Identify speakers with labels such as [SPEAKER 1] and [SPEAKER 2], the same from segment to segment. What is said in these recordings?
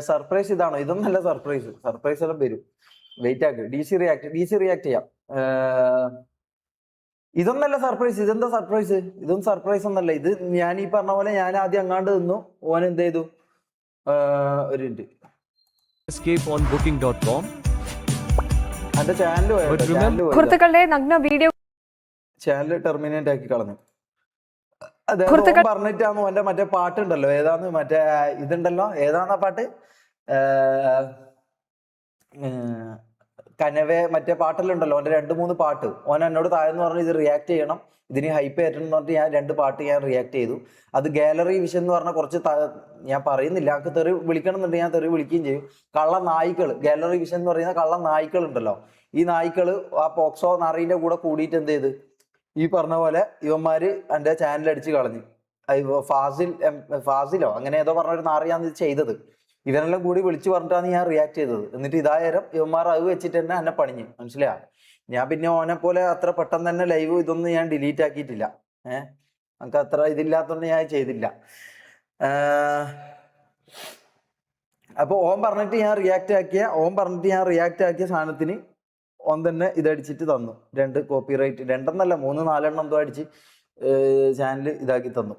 [SPEAKER 1] Surprise ഇതാണോ? ഇതൊന്നല്ല surprise. Surprise എല്ലാം വരും. വെയിറ്റ് ആക്ക്. ഡി സി റിയാക്ട് ചെയ്യാം. ഇതൊന്നല്ല സർപ്രൈസ്. ഇതെന്താ സർപ്രൈസ്? ഇതൊന്നും സർപ്രൈസ് ഒന്നല്ല. ഇത് ഞാൻ ഈ പറഞ്ഞ പോലെ ഞാൻ ആദ്യം അങ്ങാണ്ട് നിന്നു. ഓൻ എന്ത് ചെയ്തു? ഒരു മിനിറ്റ്. എന്റെ ചാനൽ ടെർമിനേറ്റ് ആക്കി കളഞ്ഞു. അതായത് പറഞ്ഞിട്ടാന്ന് എന്റെ മറ്റേ പാട്ടുണ്ടല്ലോ, ഏതാന്ന് മറ്റേ ഇതുണ്ടല്ലോ, ഏതാന്നാ പാട്ട്? കനവേ മറ്റേ പാട്ടെല്ലാം ഓന്റെ 2-3 പാട്ട് ഓൻ എന്നോട് താഴെന്ന് പറഞ്ഞു ഇത് റിയാക്ട് ചെയ്യണം, ഇതിന് ഹൈപ്പ് ആയിട്ടെന്ന് പറഞ്ഞിട്ട് ഞാൻ 2 പാട്ട് ഞാൻ റിയാക്ട് ചെയ്തു. അത് ഗാലറി വിഷൻ എന്ന് പറഞ്ഞ കുറച്ച് ഞാൻ പറയുന്നില്ല, എനിക്ക് തെറി വിളിക്കണം എന്നുണ്ടെങ്കിൽ ഞാൻ തെറി വിളിക്കുകയും ചെയ്യും. കള്ള നായ്ക്കൾ, ഗാലറി വിഷൻ എന്ന് പറയുന്ന കള്ള നായ്ക്കൾ ഉണ്ടല്ലോ, ഈ നായ്ക്കള് ആ പോക്സോ നാറീന്റെ കൂടെ കൂടിയിട്ട് എന്ത് ചെയ്ത് ഈ പറഞ്ഞ പോലെ ഇവന്മാര് എന്റെ ചാനൽ അടിച്ച് കളഞ്ഞു. ഫാസിലോ അങ്ങനെ ഏതോ പറഞ്ഞൊരു നാറിയാണ് ഇത് ചെയ്തത്. ഇവരെല്ലാം കൂടി വിളിച്ചു പറഞ്ഞിട്ടാണ് ഞാൻ റിയാക്ട് ചെയ്തത്. എന്നിട്ട് ഇതായാലും ഇവന്മാർ അത് വെച്ചിട്ട് തന്നെ എന്നെ പണിഞ്ഞു, മനസ്സിലാ. ഞാൻ പിന്നെ ഓനെ പോലെ അത്ര പെട്ടെന്ന് തന്നെ ലൈവ് ഇതൊന്നും ഞാൻ ഡിലീറ്റ് ആക്കിയിട്ടില്ല. നമുക്ക് അത്ര ഇതില്ലാത്തോണ്ട് ഞാൻ ചെയ്തില്ല. അപ്പൊ ഓൻ പറഞ്ഞിട്ട് ഞാൻ റിയാക്ട് ആക്കിയ സാധനത്തിന് ഓൻ തന്നെ ഇതടിച്ചിട്ട് തന്നു. 2 കോപ്പിറൈറ്റ്, 2 3-4 എന്തോ അടിച്ച് ചാനൽ ഇതാക്കി തന്നു.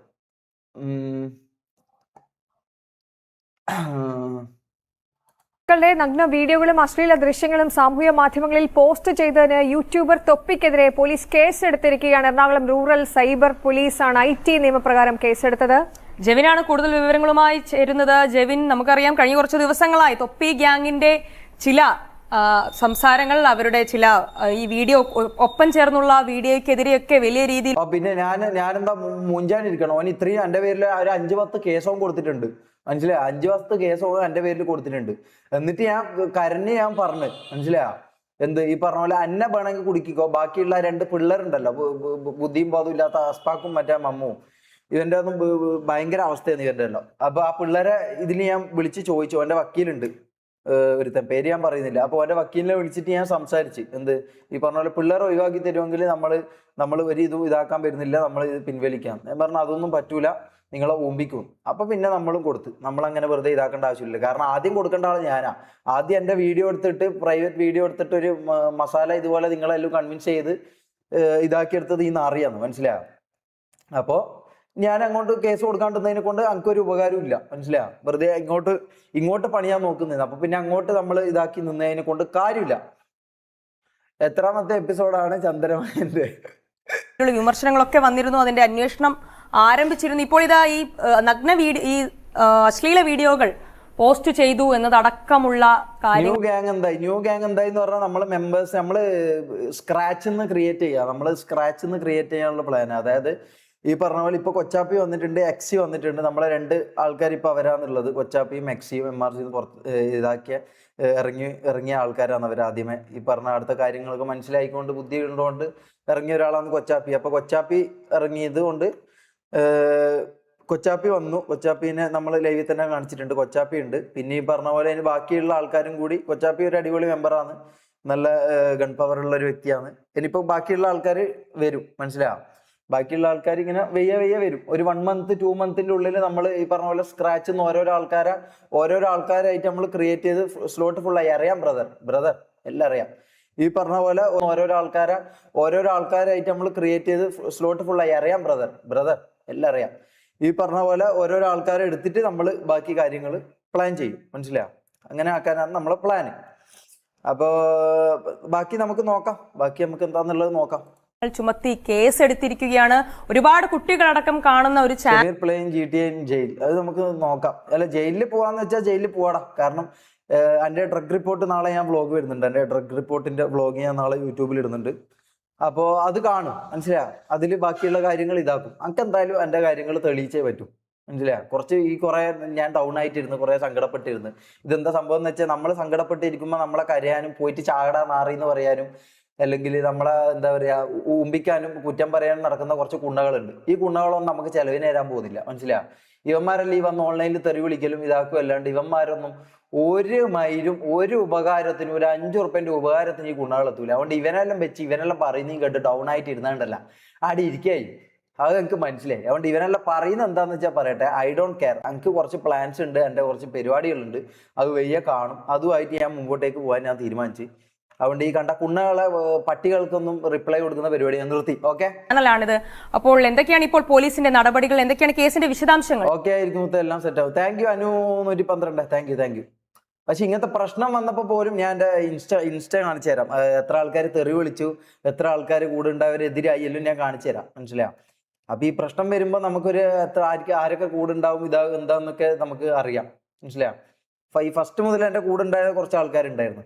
[SPEAKER 2] നഗ്ന വീഡിയോകളും അശ്ലീല ദൃശ്യങ്ങളും സാമൂഹ്യ മാധ്യമങ്ങളിൽ പോസ്റ്റ് ചെയ്തതിന് യൂട്യൂബർ തൊപ്പിക്കെതിരെ പോലീസ് കേസെടുത്തിരിക്കുകയാണ്. എറണാകുളം റൂറൽ സൈബർ പോലീസാണ് IT നിയമപ്രകാരം കേസെടുത്തത്.
[SPEAKER 3] ജെവിനാണ് കൂടുതൽ വിവരങ്ങളുമായി ചേരുന്നത്. ജെവിൻ, നമുക്കറിയാം കഴിഞ്ഞ കുറച്ച് ദിവസങ്ങളായി തൊപ്പി ഗ്യാങ്ങിന്റെ ചില സംസാരങ്ങൾ, അവരുടെ ചില ഈ വീഡിയോ ഒപ്പം ചേർന്നുള്ള വീഡിയോക്കെതിരെയൊക്കെ വലിയ രീതിയിൽ
[SPEAKER 1] പിന്നെ ഞാനെന്താ മുഞ്ചാനിരിക്കണം. ഓൻ ഇത്രയും എന്റെ പേരിൽ ഒരു 5-10 കേസവും കൊടുത്തിട്ടുണ്ട്, മനസ്സിലായ. 5-10 കേസവും എന്റെ പേരിൽ കൊടുത്തിട്ടുണ്ട്. എന്നിട്ട് ഞാൻ കരഞ്ഞ് ഞാൻ പറഞ്ഞു, മനസ്സിലായ, എന്ത് ഈ പറഞ്ഞ പോലെ അന്നെ വേണമെങ്കിൽ കുടിക്കോ, ബാക്കിയുള്ള 2 പിള്ളേരുണ്ടല്ലോ, ബുദ്ധിയും ബോധവും ഇല്ലാത്ത അസ്പാക്കും മറ്റേ മമ്മുവും, ഇവന്റെ ഒന്നും ഭയങ്കര അവസ്ഥയാണ് ഇവന്റെ എല്ലാം. അപ്പൊ ആ പിള്ളേരെ ഇതിൽ ഞാൻ വിളിച്ച് ചോദിച്ചു. എന്റെ വക്കീലുണ്ട് ഒരുത്തൻ, പേര് ഞാൻ പറയുന്നില്ല. അപ്പൊ എന്റെ വക്കീലിനെ വിളിച്ചിട്ട് ഞാൻ സംസാരിച്ച്, എന്ത് ഈ പറഞ്ഞ പോലെ പിള്ളേരെ ഒഴിവാക്കി തരുമെങ്കിൽ നമ്മൾ ഒരു ഇതാക്കാൻ വരുന്നില്ല, നമ്മൾ ഇത് പിൻവലിക്കാം. ഞാൻ പറഞ്ഞു അതൊന്നും പറ്റൂല, നിങ്ങളെ ഊമ്പിക്കും. അപ്പൊ പിന്നെ നമ്മളും കൊടുത്ത്, നമ്മളങ്ങനെ വെറുതെ ഇതാക്കേണ്ട ആവശ്യമില്ല. കാരണം ആദ്യം കൊടുക്കേണ്ട ആൾ ഞാനാ. ആദ്യം എന്റെ വീഡിയോ എടുത്തിട്ട്, പ്രൈവറ്റ് വീഡിയോ എടുത്തിട്ട് ഒരു മസാല ഇതുപോലെ നിങ്ങളെല്ലാം കൺവിൻസ് ചെയ്ത് ഇതാക്കിയെടുത്തത് ഈ നാറിയാന്ന്, മനസ്സിലായോ. അപ്പോ ഞാൻ അങ്ങോട്ട് കേസ് കൊടുക്കാണ്ടിരുന്നതിനെ കൊണ്ട് എനിക്കൊരു ഉപകാരവും ഇല്ല, മനസ്സിലാ. വെറുതെ ഇങ്ങോട്ട് പണിയാൻ നോക്കുന്നത്. അപ്പൊ പിന്നെ അങ്ങോട്ട് നമ്മൾ ഇതാക്കി നിന്നതിനെ കൊണ്ട് കാര്യമില്ല. എത്രാമത്തെ എപ്പിസോഡാണ് ചന്ദ്രമേന്റെ?
[SPEAKER 3] വിമർശനങ്ങളൊക്കെ വന്നിരുന്നു, അതിന്റെ അന്വേഷണം ആരംഭിച്ചിരുന്നു. ഇപ്പോൾ ഇതാ ഈ നഗ്ന ഈ അശ്ലീല വീഡിയോകൾ പോസ്റ്റ് ചെയ്തു എന്നതടക്കമുള്ള
[SPEAKER 1] ന്യൂ ഗ്യാങ് എന്തായി എന്ന് പറഞ്ഞാൽ നമ്മള് മെമ്പേഴ്സ് സ്ക്രാച്ചിൽ നിന്ന് ക്രിയേറ്റ് ചെയ്യാനുള്ള പ്ലാൻ. അതായത് ഈ പറഞ്ഞ പോലെ ഇപ്പൊ കൊച്ചാപ്പി വന്നിട്ടുണ്ട്, എക്സി വന്നിട്ടുണ്ട്. നമ്മളെ 2 ആൾക്കാർ ഇപ്പൊ അവരാന്നുള്ളത്. കൊച്ചാപ്പിയും എക്സിയും MRC പുറത്ത് ഇറങ്ങിയ ആൾക്കാരാണ് അവർ. ആദ്യമേ ഈ പറഞ്ഞ അടുത്ത കാര്യങ്ങളൊക്കെ മനസ്സിലായിക്കൊണ്ട് ബുദ്ധി ഉള്ളതുകൊണ്ട് ഇറങ്ങിയ ഒരാളാണ് കൊച്ചാപ്പി. അപ്പൊ കൊച്ചാപ്പി ഇറങ്ങിയത് കൊണ്ട് കൊച്ചാപ്പി വന്നു. കൊച്ചാപ്പിനെ നമ്മൾ ലൈവിൽ തന്നെ കാണിച്ചിട്ടുണ്ട്. കൊച്ചാപ്പി ഉണ്ട്. പിന്നെ ഈ പറഞ്ഞ പോലെ അതിന് ബാക്കിയുള്ള ആൾക്കാരും കൂടി. കൊച്ചാപ്പി ഒരു അടിപൊളി മെമ്പറാണ്, നല്ല ഗൺ പവർ ഉള്ള ഒരു വ്യക്തിയാണ്. ഇനിയിപ്പോ ബാക്കിയുള്ള ആൾക്കാർ വരും, മനസ്സിലാവും. ബാക്കിയുള്ള ആൾക്കാർ ഇങ്ങനെ വെയ്യ വരും. ഒരു 1 month 2 monthന്റെ ഉള്ളിൽ നമ്മൾ ഈ പറഞ്ഞ പോലെ സ്ക്രാച്ച് ഓരോരോ ആൾക്കാരായിട്ട് നമ്മൾ ക്രിയേറ്റ് ചെയ്ത് സ്ലോട്ട് ഫുള്ളായി. അറിയാം ബ്രദർ എല്ലാം അറിയാം. ഈ പറഞ്ഞ പോലെ ഓരോരോ ആൾക്കാരായിട്ട് നമ്മൾ ക്രിയേറ്റ് ചെയ്ത് സ്ലോട്ട് ഫുള്ളായി. അറിയാം ബ്രദർ എല്ലാം അറിയാം. ഈ പറഞ്ഞ പോലെ ഓരോരോ ആൾക്കാരെ എടുത്തിട്ട് നമ്മൾ ബാക്കി കാര്യങ്ങൾ പ്ലാൻ ചെയ്യും, മനസ്സിലായോ. അങ്ങനെ ആക്കാനാണ് നമ്മളെ പ്ലാന്. അപ്പോ ബാക്കി നമുക്ക് നോക്കാം, നമുക്ക് എന്താന്നുള്ളത് നോക്കാം.
[SPEAKER 3] ചുമത്തി കേസ് എടുത്തിരിക്കുകയാണ്. ഒരുപാട് കുട്ടികളടക്കം കാണുന്ന ഒരു ചാനൽ
[SPEAKER 1] പ്ലേയിങ് GTA ജയിൽ, അത് നമുക്ക് നോക്കാം. അല്ല, ജയിലിൽ പോവാന്ന് വെച്ചാൽ ജയിലിൽ പോവാടാ. കാരണം എന്റെ ഡ്രഗ് റിപ്പോർട്ട് നാളെ ഞാൻ വ്ളോഗ് വരുന്നുണ്ട്. എന്റെ ഡ്രഗ് റിപ്പോർട്ടിന്റെ വ്ളോഗ് ഞാൻ നാളെ യൂട്യൂബിൽ ഇടുന്നുണ്ട്. അപ്പോ അത് കാണും, മനസ്സിലായോ. അതില് ബാക്കിയുള്ള കാര്യങ്ങൾ ഇതാക്കും. നമുക്ക് എന്തായാലും എന്റെ കാര്യങ്ങൾ തെളിയിച്ചേ പറ്റും, മനസ്സിലായോ. കുറെ ഞാൻ ഡൗൺ ആയിട്ടിരുന്നു, കുറെ സങ്കടപ്പെട്ടിരുന്നു. ഇതെന്താ സംഭവം എന്ന് വെച്ചാൽ നമ്മൾ സങ്കടപ്പെട്ടിരിക്കുമ്പോൾ നമ്മളെ കരയാനും പോയിട്ട് ചാടാ നാറി എന്ന് പറയാനും അല്ലെങ്കിൽ നമ്മളെ എന്താ പറയാ ഊമ്പിക്കാനും കുറ്റം പറയാനും നടക്കുന്ന കുറച്ച് കുണ്ണകളുണ്ട്. ഈ കുണ്ണകളൊന്നും നമുക്ക് ചെലവിന് തരാൻ പോകുന്നില്ല, മനസ്സിലായോ. ഇവന്മാരെല്ലാം ഈ വന്ന് ഓൺലൈനിൽ തെറി വിളിക്കലും ഇതാക്കും അല്ലാണ്ട് ഇവന്മാരൊന്നും ഒരു മൈലും ഒരു ഉപകാരത്തിനും ഒരു 5 ഉറുപ്പ്യന്റെ ഉപകാരത്തിന് ഈ കുണ്ണകൾ എത്തൂല. അതുകൊണ്ട് ഇവനെല്ലാം പറയുന്നതും കേട്ട് ഡൗൺ ആയിട്ട് ഇരുന്നാണ്ടല്ല ആടി ഇരിക്കായി. അത് എനിക്ക് മനസ്സിലായി. അതുകൊണ്ട് ഇവനെല്ലാം പറയുന്നത് എന്താന്ന് വെച്ചാൽ പറയട്ടെ, ഐ ഡോണ്ട് കെയർ. എനിക്ക് കുറച്ച് പ്ലാൻസ് ഉണ്ട്, എൻ്റെ കുറച്ച് പരിപാടികളുണ്ട്, അത് വയ്യ കാണും, അതുമായിട്ട് ഞാൻ മുമ്പോട്ടേക്ക് പോകാൻ ഞാൻ തീരുമാനിച്ചു. അതുകൊണ്ട് ഈ കണ്ട കുണ്ണകളെ പട്ടികൾക്കൊന്നും റിപ്ലൈ കൊടുക്കുന്ന പരിപാടി ഞാൻ നിർത്തി. ഓക്കെ,
[SPEAKER 3] ചാനലാണിത്. അപ്പോൾ എന്തൊക്കെയാണ് ഇപ്പോൾ പോലീസിന്റെ നടപടികൾ, എന്തൊക്കെയാണ് കേസിന്റെ വിശദാംശങ്ങൾ?
[SPEAKER 1] ഓക്കെ ആയിരിക്കും, എല്ലാം സെറ്റ് ആവും. Thank you Anu 112. Thank you. പക്ഷെ ഇങ്ങനത്തെ പ്രശ്നം വന്നപ്പോൾ പോലും ഞാൻ എൻ്റെ ഇൻസ്റ്റ കാണിച്ചു തരാം. എത്ര ആൾക്കാർ തെറി വിളിച്ചു, എത്ര ആൾക്കാർ കൂടെ ഉണ്ടായവരെതിരായി എല്ലാം ഞാൻ കാണിച്ചു തരാം. മനസ്സിലായോ? അപ്പൊ ഈ പ്രശ്നം വരുമ്പോൾ നമുക്കൊരു എത്ര ആരൊക്കെ കൂടെ ഉണ്ടാവും എന്താന്നൊക്കെ നമുക്ക് അറിയാം. മനസ്സിലായോ? ഈ ഫസ്റ്റ് മുതൽ എൻ്റെ കൂടെ ഉണ്ടായ കുറച്ച് ആൾക്കാരുണ്ടായിരുന്നു.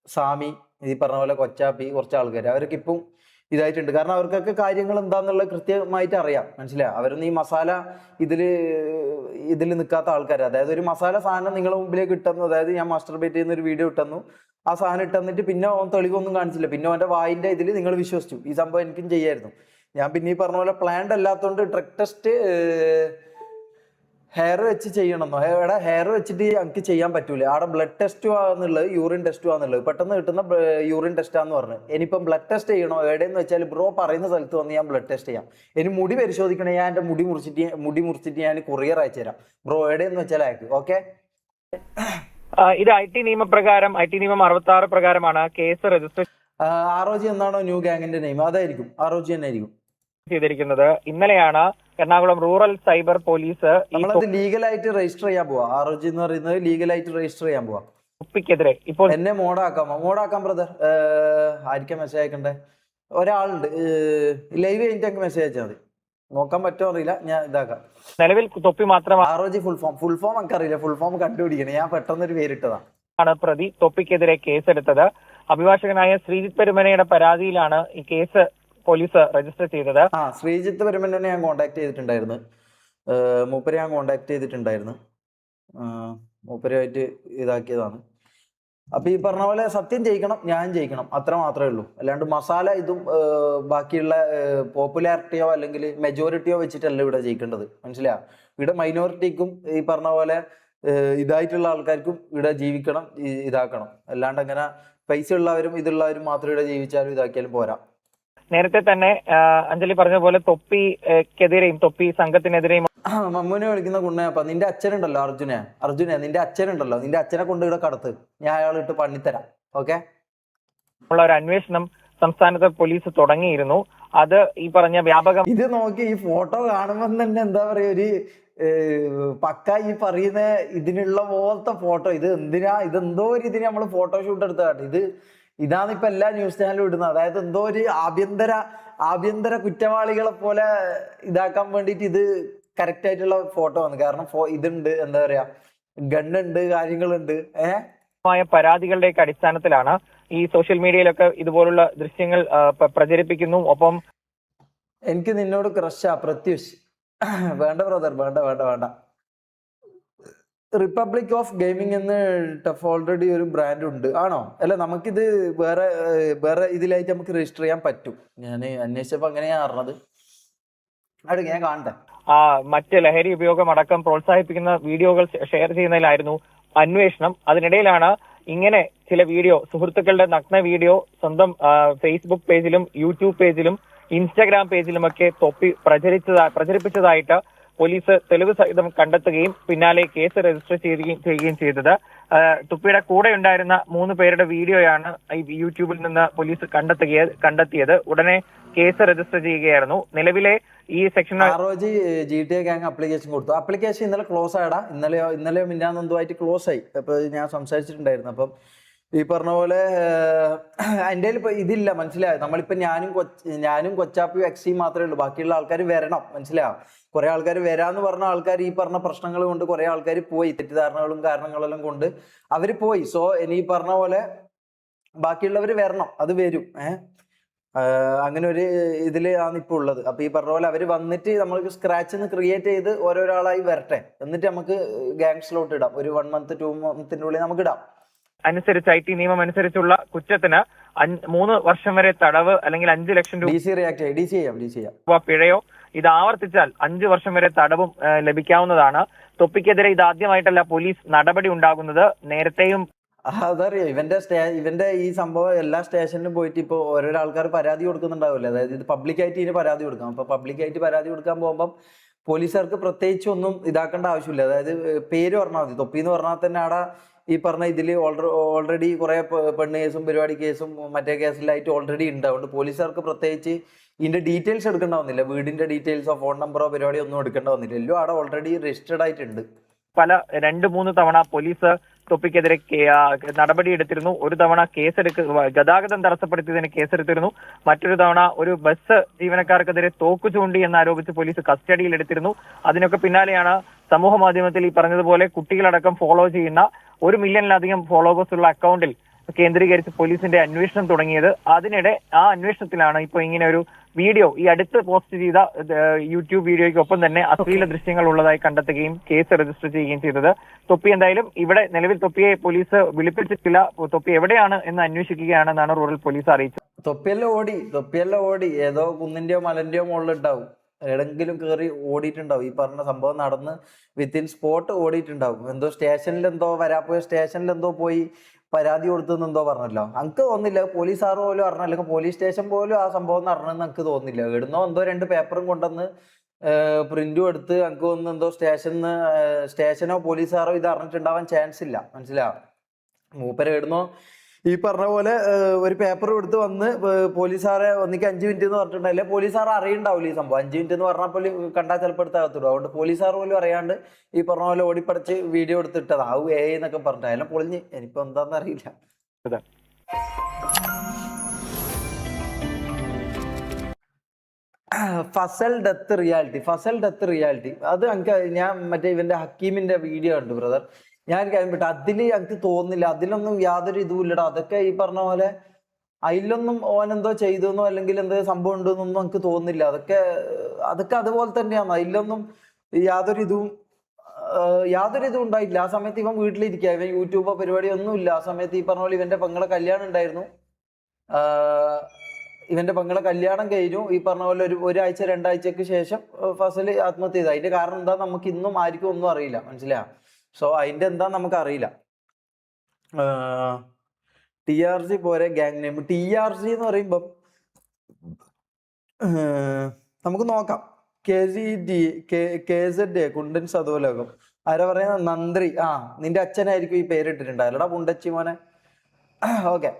[SPEAKER 1] സാമി, ഈ പറഞ്ഞ പോലെ കൊച്ചാപ്പി, കുറച്ച് ആൾക്കാർ, അവരൊക്കെ ഇപ്പം ഇതായിട്ടുണ്ട്. കാരണം അവർക്കൊക്കെ കാര്യങ്ങൾ എന്താന്നുള്ളത് കൃത്യമായിട്ട് അറിയാം. മനസ്സിലായോ? അവരൊന്നും ഈ മസാല ഇതിൽ നിൽക്കാത്ത ആൾക്കാർ. അതായത് ഒരു മസാല സാധനം നിങ്ങളുടെ മുമ്പിലേക്ക് ഇട്ടുന്നു, അതായത് ഞാൻ മാസ്റ്റർബേറ്റ് ചെയ്യുന്ന ഒരു വീഡിയോ ഇട്ടുന്നു, ആ സാധനം ഇട്ടെന്നിട്ട് പിന്നെ ഓൻ തെളിവൊന്നും കാണിച്ചില്ല, പിന്നെ അവൻ്റെ വായിൻ്റെ ഇതിൽ നിങ്ങൾ വിശ്വസിച്ചു. ഈ സംഭവം എനിക്കും ചെയ്യായിരുന്നു. ഞാൻ പിന്നെ ഈ പറഞ്ഞ പോലെ പ്ലാൻഡ് അല്ലാത്തതുകൊണ്ട് ഡ്രഗ് ടെസ്റ്റ് ഹെയർ വെച്ച് ചെയ്യണമെന്നോ, എവിടെ ഹെയർ വെച്ചിട്ട് എനിക്ക് ചെയ്യാൻ പറ്റൂല. അവിടെ ബ്ലഡ് ടെസ്റ്റും ആണെന്നുള്ളത്, യൂറിൻ ടെസ്റ്റും ആണെന്നുള്ളത്, പെട്ടെന്ന് കിട്ടുന്ന യൂറിൻ ടെസ്റ്റാന്ന് പറഞ്ഞു. ഇനിയിപ്പം ബ്ലഡ് ടെസ്റ്റ് ചെയ്യണോ എവിടെയെന്ന് വെച്ചാൽ ബ്രോ പറയുന്ന സ്ഥലത്ത് വന്ന് ഞാൻ ബ്ലഡ് ടെസ്റ്റ് ചെയ്യാം. ഇനി മുടി പരിശോധിക്കണേ, ഞാൻ എൻ്റെ മുടി മുറിച്ചിട്ട് ഞാൻ കൊറിയർ അയച്ചു തരാം. ബ്രോ എവിടെയെന്ന് വെച്ചാൽ അയക്ക്. ഓക്കെ,
[SPEAKER 4] ഇത് ഐ ടി നിയമപ്രകാരം, ഐ ടി നിയമം 66 പ്രകാരമാണ് കേസ് രജിസ്റ്റർ
[SPEAKER 1] ROG എന്നാണോ ന്യൂ ഗാങ്ങിന്റെ നെയിം? അതായിരിക്കും, ROG തന്നെ ആയിരിക്കും
[SPEAKER 4] ചെയ്തിരിക്കുന്നത്. ഇന്നലെയാണ് എറണാകുളം റൂറൽ സൈബർ പോലീസ്
[SPEAKER 1] നമ്മളത് ലീഗലായിട്ട് രജിസ്റ്റർ ചെയ്യാൻ പോവാ. ROG എന്ന് പറയുന്നത് ലീഗലായിട്ട് രജിസ്റ്റർ ചെയ്യാൻ പോവാ.
[SPEAKER 4] തൊപ്പിക്കെതിരെ ഇപ്പോൾ
[SPEAKER 1] എന്നെ മോഡാക്കാം ബ്രദർ. ആയിരിക്കാം മെസ്സേജ് അയക്കണ്ടേ? ഒരാളുണ്ട്, ലൈവ് കഴിഞ്ഞിട്ട് മെസ്സേജ് അയച്ചാൽ മതി. നോക്കാൻ പറ്റുമോ അറിയില്ല, ഞാൻ ഇതാക്കാം.
[SPEAKER 4] നിലവിൽ തൊപ്പി മാത്രമാണ്
[SPEAKER 1] ROG ഫുൾ ഫോം എനിക്ക് അറിയില്ല, ഫുൾ ഫോം കണ്ടുപിടിക്കണേ. ഞാൻ പെട്ടെന്നൊരു പേരിട്ടതാണ്.
[SPEAKER 4] പ്രതി തൊപ്പിക്കെതിരെ കേസെടുത്തത്. അഭിഭാഷകനായ ശ്രീജിത്ത് പെരുമനയുടെ പരാതിയിലാണ് ഈ കേസ് പോലീസ് രജിസ്റ്റർ ചെയ്തത്.
[SPEAKER 1] ശ്രീജിത്ത് പെരുമനെ ഞാൻ കോണ്ടാക്ട് ചെയ്തിട്ടുണ്ടായിരുന്നു. മൂപ്പരുമായിട്ട് ഇതാക്കിയതാണ്. അപ്പൊ ഈ പറഞ്ഞ പോലെ സത്യം ജയിക്കണം, ഞാൻ ജയിക്കണം, അത്ര മാത്രമേ ഉള്ളൂ. അല്ലാണ്ട് മസാല ഇതും ബാക്കിയുള്ള പോപ്പുലാരിറ്റിയോ അല്ലെങ്കിൽ മെജോറിറ്റിയോ വെച്ചിട്ടല്ല ഇവിടെ ജയിക്കേണ്ടത്. മനസ്സിലാ? ഇവിടെ മൈനോറിറ്റിക്കും ഈ പറഞ്ഞ പോലെ ഇതായിട്ടുള്ള ആൾക്കാർക്കും ഇവിടെ ജീവിക്കണം, ഇതാക്കണം. അല്ലാണ്ട് അങ്ങനെ പൈസ ഉള്ളവരും ഇതുള്ളവരും മാത്രം ഇവിടെ ജീവിച്ചാലും ഇതാക്കിയാലും പോരാ.
[SPEAKER 4] നേരത്തെ തന്നെ അഞ്ജലി പറഞ്ഞ പോലെ തൊപ്പിക്കെതിരെയും തൊപ്പി സംഘത്തിനെതിരെയും
[SPEAKER 1] മമ്മൂനെ വിളിക്കുന്ന കുണ്ണയപ്പ, നിന്റെ അച്ഛനുണ്ടല്ലോ അർജുനെ നിന്റെ അച്ഛനുണ്ടല്ലോ, നിന്റെ അച്ഛനെ കൊണ്ട് ഇവിടെ കടത്ത്, ഞാൻ അയാളിട്ട് പണിത്തരാം. ഓക്കെ,
[SPEAKER 4] ഉള്ള ഒരു അന്വേഷണം സംസ്ഥാനത്തെ പോലീസ് തുടങ്ങിയിരുന്നു. അത് ഈ പറഞ്ഞ വ്യാപകം.
[SPEAKER 1] ഇത് നോക്കി ഈ ഫോട്ടോ കാണുമ്പോൾ തന്നെ എന്താ പറയാ, ഒരു പക്ക ഈ പറയുന്ന ഇതിനുള്ള പോലത്തെ ഫോട്ടോ. ഇത് എന്തിനാ, ഇതെന്തോ ഒരു ഇതിന് നമ്മൾ ഫോട്ടോഷൂട്ട് എടുത്തതാണ്. ഇതാണ് ഇപ്പൊ എല്ലാ ന്യൂസ് ചാനലും ഇടുന്നത്. അതായത് എന്തോ ഒരു ആഭ്യന്തര കുറ്റവാളികളെ പോലെ ഇതാക്കാൻ വേണ്ടിയിട്ട് ഇത് കറക്റ്റ് ആയിട്ടുള്ള ഫോട്ടോ ആണ്. കാരണം ഇതുണ്ട്, എന്താ പറയാ, ഗണ്ണുണ്ട്, കാര്യങ്ങളുണ്ട്.
[SPEAKER 4] പരാതികളുടെയൊക്കെ അടിസ്ഥാനത്തിലാണ് ഈ സോഷ്യൽ മീഡിയയിലൊക്കെ ഇതുപോലുള്ള ദൃശ്യങ്ങൾ പ്രചരിപ്പിക്കുന്നു. ഒപ്പം
[SPEAKER 1] എനിക്ക് നിന്നോട് ക്രഷാ പ്രത്യുഷ്. വേണ്ട ബ്രദർ, വേണ്ട. റിപ്പബ്ലിക് ഓഫ് ഗെയിമിംഗ് എന്ന് ടഫ് ഓൾറെഡി ഒരു ബ്രാൻഡ് ഉണ്ട്. ആണോ? അല്ല, നമുക്കിത് വേറെ ഇതിലായിട്ട് നമുക്ക് രജിസ്റ്റർ ചെയ്യാൻ പറ്റും. ഞാൻ അന്വേഷിച്ചപ്പോ അങ്ങനെയാ അറിഞ്ഞത്. അടുക്ക ഞാൻ കാണട്ടെ.
[SPEAKER 4] മറ്റ് ലഹരി ഉപയോഗം അടക്കം പ്രോത്സാഹിപ്പിക്കുന്ന വീഡിയോകൾ ഷെയർ ചെയ്യുന്നതിലായിരുന്നു അന്വേഷണം. അതിനിടയിലാണ് ഇങ്ങനെ ചില വീഡിയോ, സുഹൃത്തുക്കളുടെ നഗ്ന വീഡിയോ സ്വന്തം ഫേസ്ബുക്ക് പേജിലും യൂട്യൂബ് പേജിലും ഇൻസ്റ്റാഗ്രാം പേജിലുമൊക്കെ തൊപ്പി പ്രചരിപ്പിച്ചതായിട്ട് പോലീസ് തെളിവ് സഹിതം കണ്ടെത്തുകയും പിന്നാലെ കേസ് രജിസ്റ്റർ ചെയ്യുകയും ചെയ്തത്. തുപ്പിയുടെ കൂടെ ഉണ്ടായിരുന്ന 3 പേരുടെ വീഡിയോയാണ് യൂട്യൂബിൽ നിന്ന് പോലീസ് കണ്ടെത്തിയത്. ഉടനെ കേസ് രജിസ്റ്റർ ചെയ്യുകയായിരുന്നു. നിലവിലെ ഈ section
[SPEAKER 1] ROG GTA gang application കൊടുത്തു. ആപ്ലിക്കേഷൻ ഇന്നലെ ക്ലോസ് ആയടാ. ഇന്നലെയോ മിന്നാന്നെന്തുമായിട്ട് ക്ലോസ് ആയി. അപ്പൊ ഞാൻ സംസാരിച്ചിട്ടുണ്ടായിരുന്നു. അപ്പം ഈ പറഞ്ഞ പോലെ എൻ്റെ ഇപ്പൊ ഇതില്ല. മനസ്സിലായോ? നമ്മളിപ്പോ ഞാനും കൊച്ചാപ്പിയും എക്സിയും മാത്രമേ ഉള്ളൂ. ബാക്കിയുള്ള ആൾക്കാർ വരണം. മനസ്സിലായോ? കുറെ ആൾക്കാർ വരാന്ന് പറഞ്ഞ ആൾക്കാർ ഈ പറഞ്ഞ പ്രശ്നങ്ങൾ കൊണ്ട് കുറെ ആൾക്കാർ പോയി, തെറ്റിദ്ധാരണകളും കാരണങ്ങളെല്ലാം കൊണ്ട് അവര് പോയി. സോ ഇനി പറഞ്ഞ പോലെ ബാക്കിയുള്ളവർ വരണം, അത് വരും. അങ്ങനെ ഒരു ഇതിലാണ് ഇപ്പൊ ഉള്ളത്. അപ്പൊ ഈ പറഞ്ഞ പോലെ അവര് വന്നിട്ട് നമ്മൾക്ക് സ്ക്രാച്ച് ക്രിയേറ്റ് ചെയ്ത് ഓരോരാളായി വരട്ടെ, എന്നിട്ട് നമുക്ക് ഗാങ് സ്ലോട്ട് ഇടാം. ഒരു 1 month 2 monthന്റെ ഉള്ളിൽ നമുക്ക് ഇടാം.
[SPEAKER 4] അനുസരിച്ച് IT നിയമം അനുസരിച്ചുള്ള കുറ്റത്തിന് 3 വർഷം വരെ തടവ് അല്ലെങ്കിൽ 5 ലക്ഷം രൂപ
[SPEAKER 1] DC
[SPEAKER 4] പിഴയോ, ഇത് ആവർത്തിച്ചാൽ 5 വർഷം വരെ തടവും ലഭിക്കാവുന്നതാണ്. തൊപ്പിക്കെതിരെ ഇത് ആദ്യമായിട്ടല്ല പോലീസ് നടപടി ഉണ്ടാകുന്നത്. നേരത്തെയും
[SPEAKER 1] അതറിയാം. ഇവന്റെ ഈ സംഭവം എല്ലാ സ്റ്റേഷനിലും പോയിട്ട് ഇപ്പൊ ഓരോരോ ആൾക്കാർ പരാതി കൊടുക്കുന്നുണ്ടാവില്ലേ, അതായത് ഇത് പബ്ലിക്കായിട്ട് ഇതിന് പരാതി കൊടുക്കാം. അപ്പൊ പബ്ലിക്കായിട്ട് പരാതി കൊടുക്കാൻ പോകുമ്പോൾ പോലീസുകാർക്ക് പ്രത്യേകിച്ച് ഒന്നും ഇതാക്കേണ്ട ആവശ്യമില്ല. അതായത് പേര് പറഞ്ഞാൽ മതി. തൊപ്പി എന്ന് പറഞ്ഞാൽ തന്നെ അവിടെ ഈ പറഞ്ഞ ഇതിൽ ഓൾറെഡി കുറെ പെണ്ണ് കേസും പരിപാടി കേസും മറ്റേ കേസിലായിട്ട് ഓൾറെഡി ഉണ്ട്. അതുകൊണ്ട് പോലീസുകാർക്ക് പ്രത്യേകിച്ച് ഇതിന്റെ ഡീറ്റെയിൽസ് എടുക്കേണ്ട വന്നില്ല. വീടിന്റെ ഡീറ്റെയിൽസോ ഫോൺ നമ്പറോ പരിപാടിയോ ഒന്നും എടുക്കേണ്ട വന്നില്ല. എല്ലാം അവിടെ ഓൾറെഡി രജിസ്റ്റേർഡ് ആയിട്ടുണ്ട്.
[SPEAKER 4] 2-3 തവണ പോലീസ് തൊപ്പിക്കെതിരെ നടപടി എടുത്തിരുന്നു. ഒരു തവണ ഗതാഗതം തടസ്സപ്പെടുത്തിയതിന് കേസെടുത്തിരുന്നു. മറ്റൊരു തവണ ഒരു ബസ് ജീവനക്കാർക്കെതിരെ തോക്ക് ചൂണ്ടി എന്നാരോപിച്ച് പോലീസ് കസ്റ്റഡിയിൽ എടുത്തിരുന്നു. അതിനൊക്കെ പിന്നാലെയാണ് സമൂഹ മാധ്യമത്തിൽ ഈ പറഞ്ഞതുപോലെ കുട്ടികളടക്കം ഫോളോ ചെയ്യുന്ന 1 മില്യണിലധികം ഫോളോവേഴ്സ് ഉള്ള അക്കൗണ്ടിൽ കേന്ദ്രീകരിച്ച് പോലീസിന്റെ അന്വേഷണം തുടങ്ങിയത്. അതിനിടെ ആ അന്വേഷണത്തിലാണ് ഇപ്പൊ ഇങ്ങനെ ഒരു വീഡിയോ ഈ അടുത്ത് പോസ്റ്റ് ചെയ്ത യൂട്യൂബ് വീഡിയോയ്ക്കൊപ്പം തന്നെ അശ്ലീല ദൃശ്യങ്ങൾ ഉള്ളതായി കണ്ടെത്തുകയും കേസ് രജിസ്റ്റർ ചെയ്യുകയും ചെയ്തത്. തൊപ്പി എന്തായാലും ഇവിടെ നിലവിൽ തൊപ്പിയെ പോലീസ് വിളിപ്പിച്ചിട്ടില്ല. തൊപ്പി എവിടെയാണ് എന്ന് അന്വേഷിക്കുകയാണെന്നാണ് റൂറൽ പോലീസ് അറിയിച്ചത്.
[SPEAKER 1] തൊപ്പിയെല്ലാം ഓടി ഏതോ കുന്നിന്റെയോ മലന്റെയോ മുകളിൽ ഉണ്ടാവും, എവിടെങ്കിലും കയറി ഓടിയിട്ടുണ്ടാവും. ഈ പറഞ്ഞ സംഭവം നടന്ന് വിത്തിൻ സ്പോട്ട് ഓടിയിട്ടുണ്ടാവും. എന്തോ സ്റ്റേഷനിൽ എന്തോ പോയി പരാതി കൊടുത്തെന്നെന്തോ പറഞ്ഞല്ലോ. എനിക്ക് തോന്നുന്നില്ല പോലീസുകാർ പോലും അറിഞ്ഞ, അല്ലെങ്കിൽ പോലീസ് സ്റ്റേഷൻ പോലും ആ സംഭവം നടന്നെന്ന് എനിക്ക് തോന്നുന്നില്ല. ഇടുന്നോ എന്തോ 2 പേപ്പറും കൊണ്ടുവന്ന് പ്രിന്റും എടുത്ത് എനിക്ക് തോന്നുന്നു എന്തോ സ്റ്റേഷനോ പോലീസുകാരോ ഇത് അറിഞ്ഞിട്ടുണ്ടാവാൻ ചാൻസ് ഇല്ല. മനസ്സിലാവും. മൂപ്പരെ ഇടുന്നോ ഈ പറഞ്ഞ പോലെ ഒരു പേപ്പർ എടുത്ത് വന്ന് പോലീസുകാരെ ഒന്നിക്ക് 5 മിനിറ്റ് എന്ന് പറഞ്ഞിട്ടുണ്ടായില്ലേ, പോലീസുകാർ അറിയണ്ടാവില്ല ഈ സംഭവം. 5 മിനിറ്റ് എന്ന് പറഞ്ഞാൽ കണ്ടാൽ ചിലപ്പോൾ എടുത്താകത്തുള്ളൂ. അതുകൊണ്ട് പോലീസുകാർ പോലും അറിയാണ്ട് ഈ പറഞ്ഞ പോലെ ഓടിപ്പടച്ച് വീഡിയോ എടുത്തിട്ടത് ആവും എന്നൊക്കെ പറഞ്ഞിട്ട് അതിനെ പൊളിഞ്ഞ് എനിക്കിപ്പോ എന്താണെന്ന് അറിയില്ല. ഫസൽ ഡെത്ത് റിയാലിറ്റി അത് ഞാൻ മറ്റേ ഇവന്റെ ഹക്കീമിന്റെ വീഡിയോ ഉണ്ട് ബ്രദർ. ഞാൻ കഴിയുമ്പോട്ട് അതില് എനിക്ക് തോന്നുന്നില്ല, അതിലൊന്നും യാതൊരു ഇതും ഇല്ലടാ. അതൊക്കെ ഈ പറഞ്ഞ പോലെ അതിലൊന്നും ഓനെന്തോ ചെയ്തെന്നോ അല്ലെങ്കിൽ എന്തോ സംഭവം ഉണ്ടെന്നൊന്നും എനിക്ക് തോന്നുന്നില്ല. അതൊക്കെ അതുപോലെ തന്നെയാണ്. അതിലൊന്നും യാതൊരു ഇതും ഉണ്ടായില്ല. ആ സമയത്ത് ഇവൻ വീട്ടിലിരിക്കുക, ഇവൻ യൂട്യൂബോ പരിപാടി ഒന്നും ഇല്ല. ആ സമയത്ത് ഈ പറഞ്ഞ പോലെ ഇവന്റെ പെങ്ങളെ കല്യാണം ഉണ്ടായിരുന്നു. ഇവന്റെ പെങ്ങളെ കല്യാണം കഴിഞ്ഞു. ഈ പറഞ്ഞ പോലെ ഒരാഴ്ച 2 ആഴ്ചക്ക് ശേഷം ഫസൽ ആത്മഹത്യ ചെയ്തു. അതിന്റെ കാരണം എന്താ നമുക്ക് ഇന്നും ആർക്കും ഒന്നും അറിയില്ല. മനസ്സിലായോ? സോ അതിന്റെ എന്താ നമുക്ക് അറിയില്ല. TRG പോരെ ഗാങ് നെയിം. TRG എന്ന് പറയുമ്പം നമുക്ക് നോക്കാം. KZD കുണ്ടൻ സദോലോകം. ആരാ പറയുന്ന നന്ത്രി. നിന്റെ അച്ഛനായിരിക്കും ഈ പേരിട്ടിട്ടുണ്ടാവില്ലടാ പുണ്ടച്ചി മോനെ. ഓക്കെ.